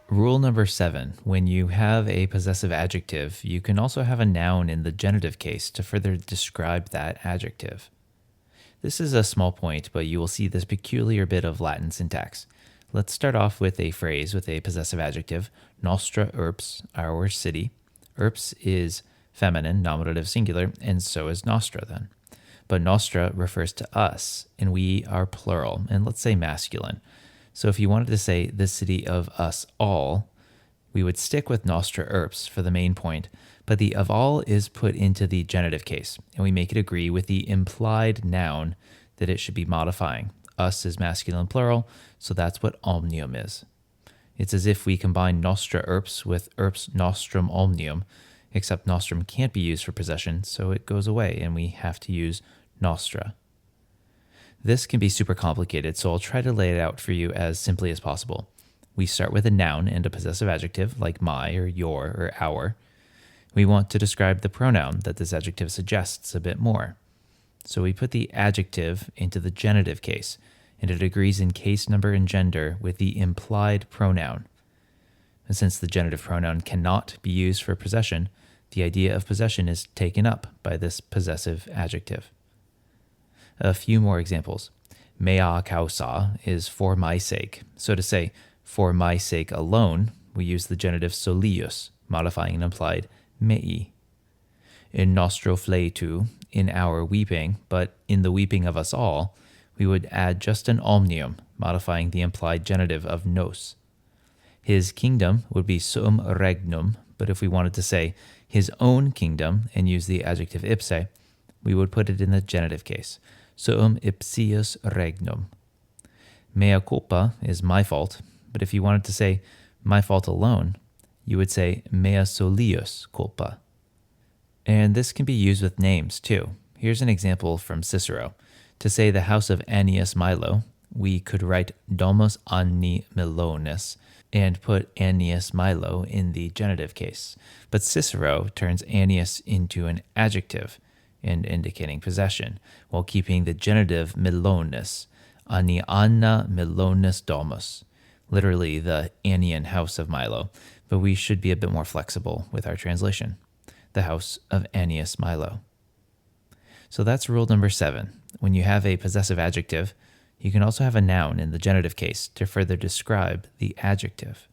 Rule number 7. When you have a possessive adjective, you can also have a noun in the genitive case to further describe that adjective. This is a small point, but you will see this peculiar bit of Latin syntax. Let's start off with a phrase with a possessive adjective, Nostra Herbs, our city. Herbs is feminine, nominative singular, and so is Nostra then. But Nostra refers to us, and we are plural, and let's say masculine. So if you wanted to say the city of us all, we would stick with Nostra Herbs for the main point, but the of all is put into the genitive case, and we make it agree with the implied noun that it should be modifying. Us is masculine plural, so that's what omnium is. It's as if we combine Nostra Herbs with Herbs nostrum omnium, except nostrum can't be used for possession, so it goes away and we have to use nostra. This can be super complicated, so I'll try to lay it out for you as simply as possible. We start with a noun and a possessive adjective like my or your or our. We want to describe the pronoun that this adjective suggests a bit more. So we put the adjective into the genitive case, and it agrees in case number and gender with the implied pronoun. And since the genitive pronoun cannot be used for possession, the idea of possession is taken up by this possessive adjective. A few more examples. Mea causa is for my sake. So to say, for my sake alone, we use the genitive solius, modifying an implied mei. In nostro fleitu, in our weeping, but in the weeping of us all, we would add just an omnium, modifying the implied genitive of nos. His kingdom would be suum regnum, but if we wanted to say his own kingdom and use the adjective ipse, we would put it in the genitive case, suum ipsius regnum. Mea culpa is my fault, but if you wanted to say my fault alone, you would say mea solius culpa. And this can be used with names too. Here's an example from Cicero. To say the house of Annius Milo, we could write domus Anni Milonis and put Annius Milo in the genitive case. But Cicero turns Annius into an adjective and indicating possession, while keeping the genitive Milonis, Anni Anna Milonis domus, literally the Annian house of Milo, but we should be a bit more flexible with our translation, the house of Annius Milo. So that's rule number 7. When you have a possessive adjective, you can also have a noun in the genitive case to further describe the adjective.